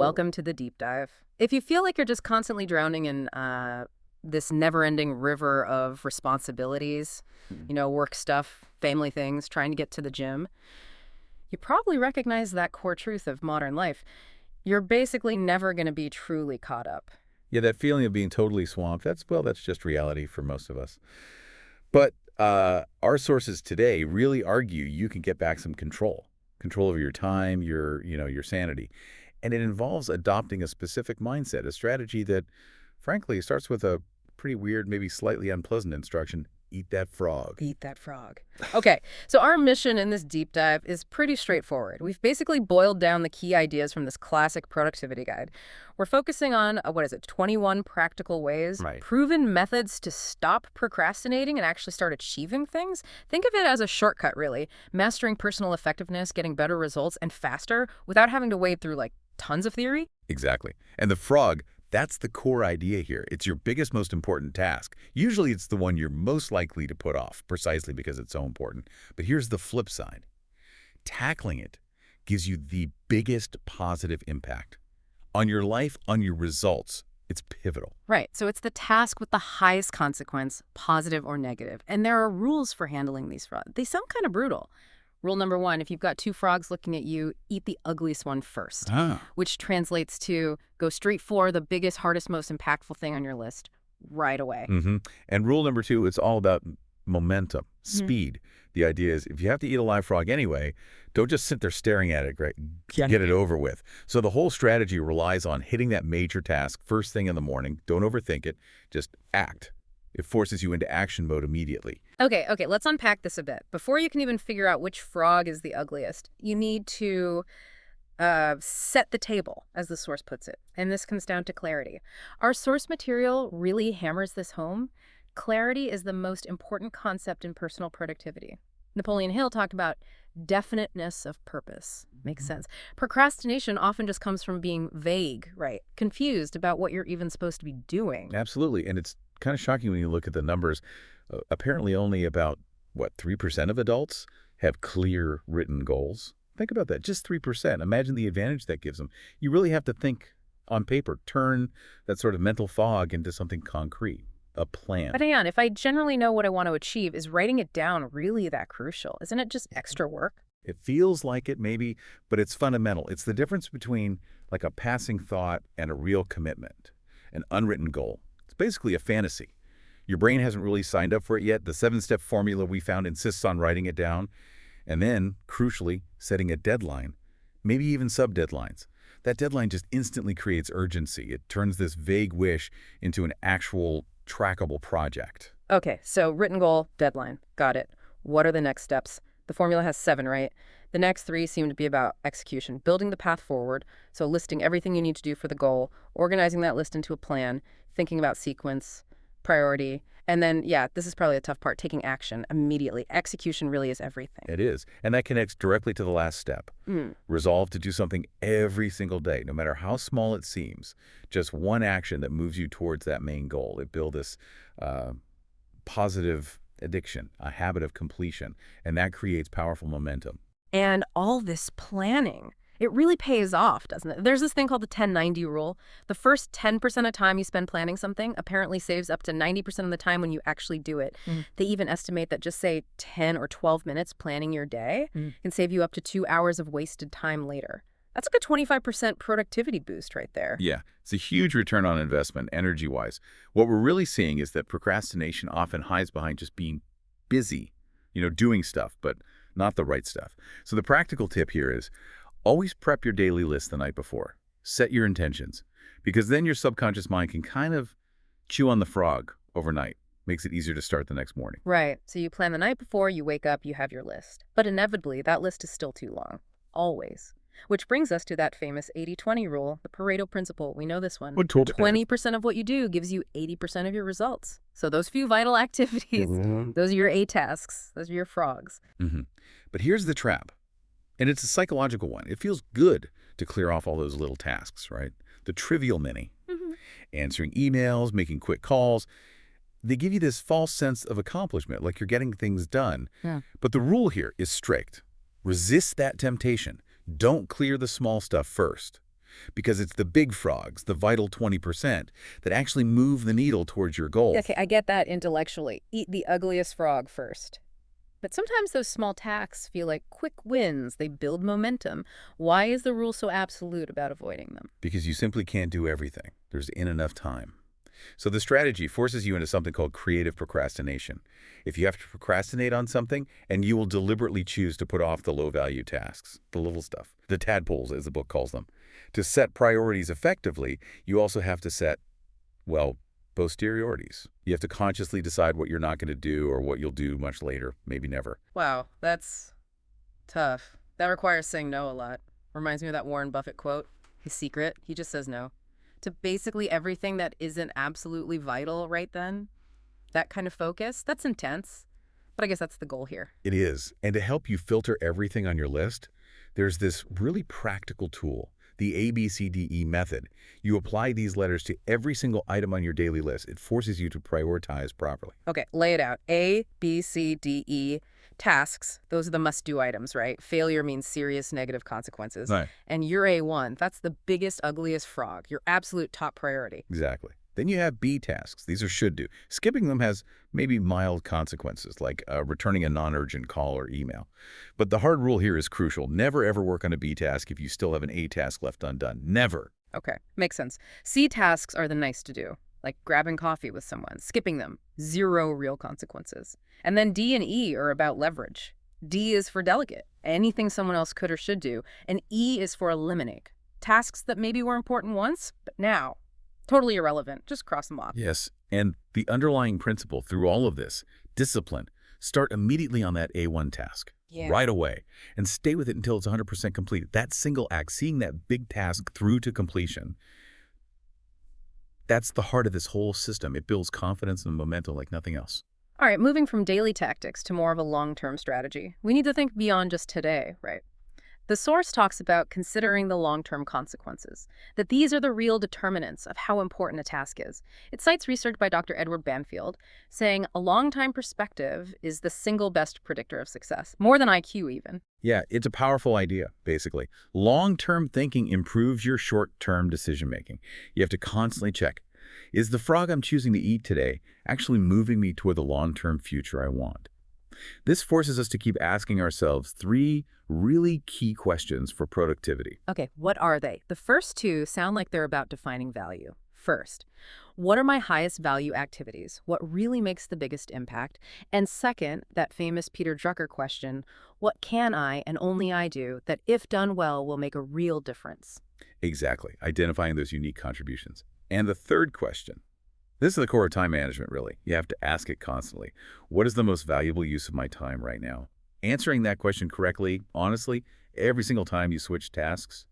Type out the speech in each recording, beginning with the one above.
welcome to the deep dive. If you feel like you're just constantly drowning in this never-ending river of responsibilities, work stuff, family things, trying to get to the gym, you probably recognize that core truth of modern life. You're basically never going to be truly caught up. Yeah, that feeling of being totally swamped, that's just reality for most of us. But our sources today really argue you can get back some control over your time, your sanity. And it involves adopting a specific mindset, a strategy that, frankly, starts with a pretty weird, maybe slightly unpleasant instruction: eat that frog. Eat that frog. Okay, so our mission in this deep dive is pretty straightforward. We've basically boiled down the key ideas from this classic productivity guide. We're focusing on, 21 practical ways, Right. proven methods to stop procrastinating and actually start achieving things. Think of it as a shortcut, really. Mastering personal effectiveness, getting better results, and faster without having to wade through, tons of theory. Exactly. And the frog, that's the core idea here. It's your biggest, most important task. Usually it's the one you're most likely to put off, precisely because it's so important. But here's the flip side. Tackling it gives you the biggest positive impact on your life, on your results. It's pivotal. Right, so it's the task with the highest consequence, positive or negative. And there are rules for handling these frogs. They sound kind of brutal. Rule number 1, if you've got 2 frogs looking at you, eat the ugliest one first, which translates to go straight for the biggest, hardest, most impactful thing on your list right away. And rule number 2, it's all about momentum, speed. The idea is if you have to eat a live frog anyway, don't just sit there staring at it, great. Get it over with. So the whole strategy relies on hitting that major task first thing in the morning. Don't overthink it. Just act. It forces you into action mode immediately. Okay, let's unpack this a bit. Before you can even figure out which frog is the ugliest, you need to set the table, as the source puts it. And this comes down to clarity. Our source material really hammers this home. Clarity is the most important concept in personal productivity. Napoleon Hill talked about definiteness of purpose. Makes sense. Procrastination often just comes from being vague, right? Confused about what you're even supposed to be doing. Absolutely. And it's kind of shocking when you look at the numbers. Apparently only about, 3% of adults have clear written goals? Think about that. Just 3%. Imagine the advantage that gives them. You really have to think on paper. Turn that sort of mental fog into something concrete, a plan. But hang on, if I generally know what I want to achieve, is writing it down really that crucial? Isn't it just extra work? It feels like it maybe, but it's fundamental. It's the difference between like a passing thought and a real commitment, an unwritten goal. It's basically a fantasy. Your brain hasn't really signed up for it yet. The 7-step formula we found insists on writing it down. And then, crucially, setting a deadline, maybe even sub-deadlines. That deadline just instantly creates urgency. It turns this vague wish into an actual trackable project. Okay, so written goal, deadline. Got it. What are the next steps? The formula has 7, right? The next 3 seem to be about execution, building the path forward, so listing everything you need to do for the goal, organizing that list into a plan, thinking about sequence, priority, and then, this is probably a tough part, taking action immediately. Execution really is everything. It is. And that connects directly to the last step. Resolve to do something every single day, no matter how small it seems. Just one action that moves you towards that main goal. It builds this positive addiction, a habit of completion, and that creates powerful momentum. And all this planning, it really pays off, doesn't it? There's this thing called the 10-90 rule. The first 10% of time you spend planning something apparently saves up to 90% of the time when you actually do it. They even estimate that just, say, 10 or 12 minutes planning your day can save you up to 2 hours of wasted time later. That's like a 25% productivity boost right there. Yeah, it's a huge return on investment, energy-wise. What we're really seeing is that procrastination often hides behind just being busy, doing stuff, but not the right stuff. So the practical tip here is always prep your daily list the night before. Set your intentions, because then your subconscious mind can kind of chew on the frog overnight. Makes it easier to start the next morning. Right. So you plan the night before, you wake up, you have your list. But inevitably, that list is still too long. Always. Which brings us to that famous 80-20 rule, the Pareto principle. We know this one. 20% of what you do gives you 80% of your results. So those few vital activities, those are your A tasks. Those are your frogs. But here's the trap. And it's a psychological one. It feels good to clear off all those little tasks, right? The trivial many. Answering emails, making quick calls. They give you this false sense of accomplishment, like you're getting things done. But the rule here is strict. Resist that temptation. Don't clear the small stuff first. because it's the big frogs, the vital 20%, that actually move the needle towards your goal. Okay, I get that intellectually. Eat the ugliest frog first. But sometimes those small tasks feel like quick wins. They build momentum. Why is the rule so absolute about avoiding them? Because you simply can't do everything. There's in enough time. So the strategy forces you into something called creative procrastination. If you have to procrastinate on something, and you will deliberately choose to put off the low-value tasks, the little stuff, the tadpoles, as the book calls them. To set priorities effectively, you also have to set, well, posteriorities. You have to consciously decide what you're not going to do or what you'll do much later, maybe never. Wow, that's tough. That requires saying no a lot. Reminds me of that Warren Buffett quote. His secret, he just says no to basically everything that isn't absolutely vital right then. That kind of focus, that's intense. But I guess that's the goal here. It is. And to help you filter everything on your list, there's this really practical tool, the ABCDE method. You apply these letters to every single item on your daily list. It forces you to prioritize properly. Okay, lay it out. A, B, C, D, E. Tasks, those are the must-do items, right? Failure means serious negative consequences. Right. And you're A1. That's the biggest, ugliest frog, your absolute top priority. Exactly. Then you have B tasks. These are should do. Skipping them has maybe mild consequences, like returning a non-urgent call or email. But the hard rule here is crucial. Never, ever work on a B task if you still have an A task left undone. Never. Okay, makes sense. C tasks are the nice to do, like grabbing coffee with someone, skipping them, zero real consequences. And then D and E are about leverage. D is for delegate, anything someone else could or should do, and E is for eliminate, tasks that maybe were important once, but now, totally irrelevant, just cross them off. Yes. And the underlying principle through all of this, discipline. Start immediately on that A1 task. Yeah. Right away, and stay with it until it's 100% complete. That single act, seeing that big task through to completion, that's the heart of this whole system. It builds confidence and momentum like nothing else. All right, moving from daily tactics to more of a long-term strategy. We need to think beyond just today, right? The source talks about considering the long-term consequences, that these are the real determinants of how important a task is. It cites research by Dr. Edward Banfield, saying a long-time perspective is the single best predictor of success, more than IQ even. Yeah, it's a powerful idea, basically. Long-term thinking improves your short-term decision-making. You have to constantly check, is the frog I'm choosing to eat today actually moving me toward the long-term future I want? This forces us to keep asking ourselves 3 really key questions for productivity. Okay, what are they? The first 2 sound like they're about defining value. First, what are my highest value activities? What really makes the biggest impact? And second, that famous Peter Drucker question, what can I and only I do that if done well will make a real difference? Exactly, identifying those unique contributions. And the third question, this is the core of time management, really. You have to ask it constantly. What is the most valuable use of my time right now? Answering that question correctly, honestly, every single time you switch tasks,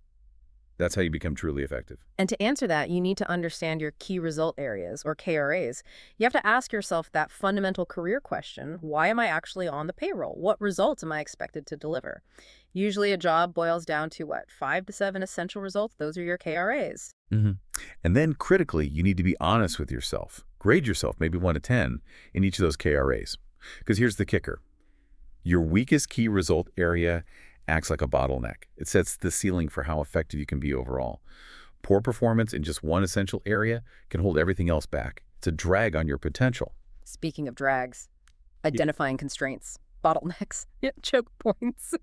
that's how you become truly effective. And to answer that, you need to understand your key result areas, or KRAs. You have to ask yourself that fundamental career question, why am I actually on the payroll? What results am I expected to deliver? Usually a job boils down to, 5 to 7 essential results? Those are your KRAs. And then critically, you need to be honest with yourself. Grade yourself, maybe 1 to 10, in each of those KRAs. Because here's the kicker. Your weakest key result area acts like a bottleneck. It sets the ceiling for how effective you can be overall. Poor performance in just one essential area can hold everything else back. It's a drag on your potential. Speaking of drags, identifying constraints, bottlenecks, choke points.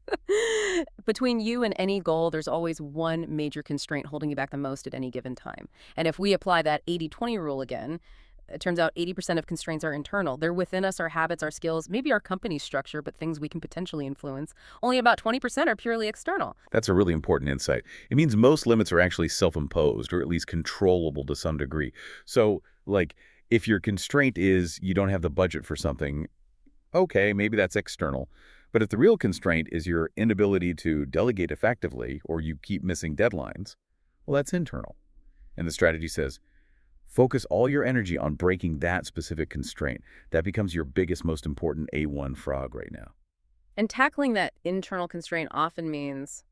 Between you and any goal, there's always one major constraint holding you back the most at any given time. And if we apply that 80-20 rule again, it turns out 80% of constraints are internal. They're within us, our habits, our skills, maybe our company's structure, but things we can potentially influence. Only about 20% are purely external. That's a really important insight. It means most limits are actually self-imposed, or at least controllable to some degree. So, like, if your constraint is you don't have the budget for something, okay, maybe that's external. But if the real constraint is your inability to delegate effectively, or you keep missing deadlines, well, that's internal. And the strategy says, focus all your energy on breaking that specific constraint. That becomes your biggest, most important A1 frog right now. And tackling that internal constraint often means,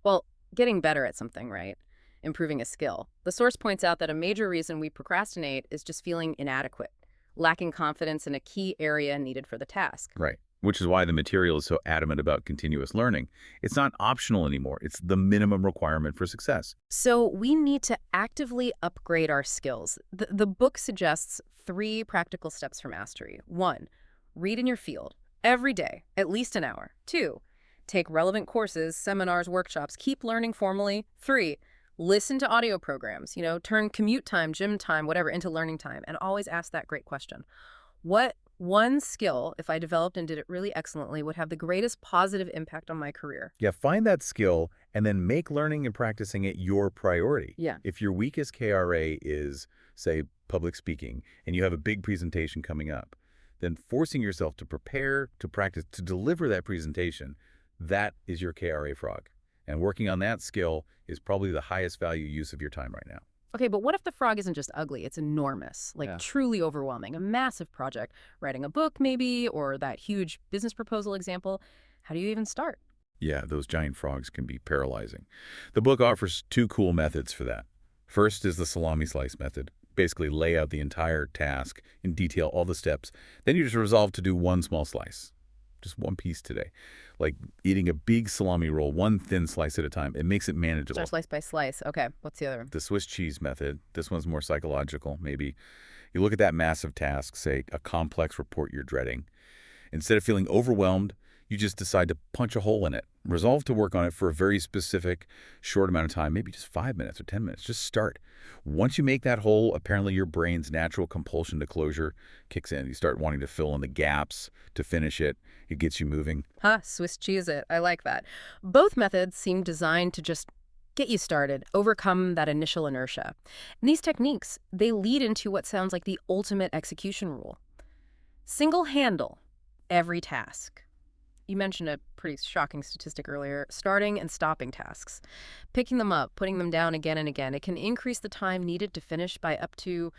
well, getting better at something, right? Improving a skill. The source points out that a major reason we procrastinate is just feeling inadequate, lacking confidence in a key area needed for the task. Right. which is why the material is so adamant about continuous learning. It's not optional anymore. It's the minimum requirement for success. So we need to actively upgrade our skills. The book suggests 3 practical steps for mastery. 1, read in your field every day, at least an hour. 2, take relevant courses, seminars, workshops, keep learning formally. 3, listen to audio programs, turn commute time, gym time, whatever, into learning time, and always ask that great question. What one skill, if I developed and did it really excellently, would have the greatest positive impact on my career? Yeah, find that skill and then make learning and practicing it your priority. Yeah. If your weakest KRA is, say, public speaking, and you have a big presentation coming up, then forcing yourself to prepare, to practice, to deliver that presentation, that is your KRA frog. And working on that skill is probably the highest value use of your time right now. Okay, but what if the frog isn't just ugly? It's enormous, like Yeah. truly overwhelming, a massive project, writing a book maybe, or that huge business proposal example. How do you even start? Yeah, those giant frogs can be paralyzing. The book offers 2 cool methods for that. First is the salami slice method. Basically lay out the entire task in detail, all the steps. Then you just resolve to do one small slice, just one piece today. Like eating a big salami roll, one thin slice at a time. It makes it manageable. Start slice by slice. Okay, what's the other? The Swiss cheese method, this one's more psychological. Maybe you look at that massive task, say a complex report you're dreading. Instead of feeling overwhelmed, you just decide to punch a hole in it. Resolve to work on it for a very specific, short amount of time, maybe just 5 minutes or 10 minutes. Just start. Once you make that hole, apparently your brain's natural compulsion to closure kicks in. You start wanting to fill in the gaps to finish it. It gets you moving. Huh, Swiss cheese it. I like that. Both methods seem designed to just get you started, overcome that initial inertia. And these techniques, they lead into what sounds like the ultimate execution rule. Single handle every task. You mentioned a pretty shocking statistic earlier, starting and stopping tasks. Picking them up, putting them down again and again, it can increase the time needed to finish by up to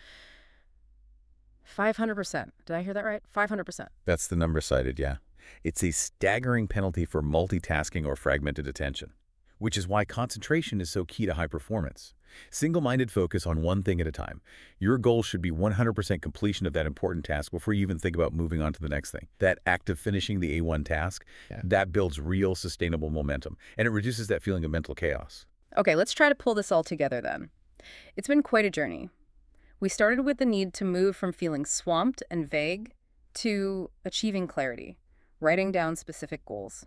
500%. Did I hear that right? 500%. That's the number cited, yeah. It's a staggering penalty for multitasking or fragmented attention, which is why concentration is so key to high performance. Single-minded focus on one thing at a time. Your goal should be 100% completion of that important task before you even think about moving on to the next thing. That act of finishing the A1 task, that builds real sustainable momentum, and it reduces that feeling of mental chaos. Okay, let's try to pull this all together then. It's been quite a journey. We started with the need to move from feeling swamped and vague to achieving clarity, writing down specific goals.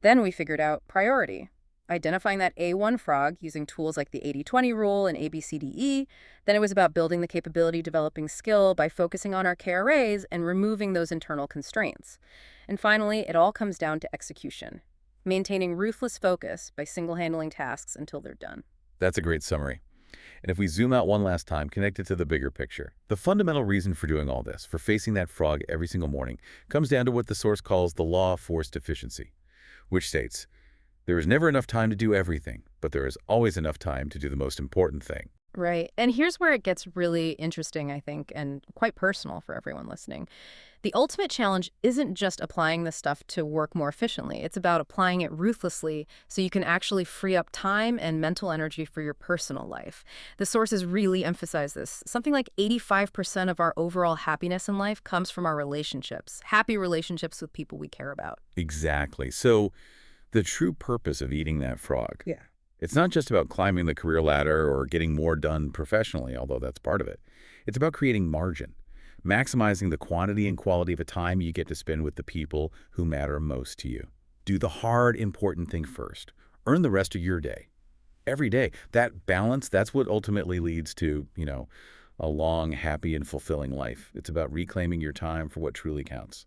Then we figured out priority, identifying that A1 frog using tools like the 80-20 rule and ABCDE. Then it was about building the capability developing skill by focusing on our KRAs and removing those internal constraints. And finally, it all comes down to execution, maintaining ruthless focus by single-handling tasks until they're done. That's a great summary. And if we zoom out one last time, connect it to the bigger picture. The fundamental reason for doing all this, for facing that frog every single morning, comes down to what the source calls the law of forced efficiency, which states, there is never enough time to do everything, but there is always enough time to do the most important thing. Right. And here's where it gets really interesting, I think, and quite personal for everyone listening. The ultimate challenge isn't just applying this stuff to work more efficiently. It's about applying it ruthlessly so you can actually free up time and mental energy for your personal life. The sources really emphasize this. Something like 85% of our overall happiness in life comes from our relationships, happy relationships with people we care about. Exactly. So the true purpose of eating that frog, Yeah. it's not just about climbing the career ladder or getting more done professionally, although that's part of it. It's about creating margin, maximizing the quantity and quality of a time you get to spend with the people who matter most to you. Do the hard, important thing first. Earn the rest of your day. Every day. That balance, that's what ultimately leads to, a long, happy, and fulfilling life. It's about reclaiming your time for what truly counts.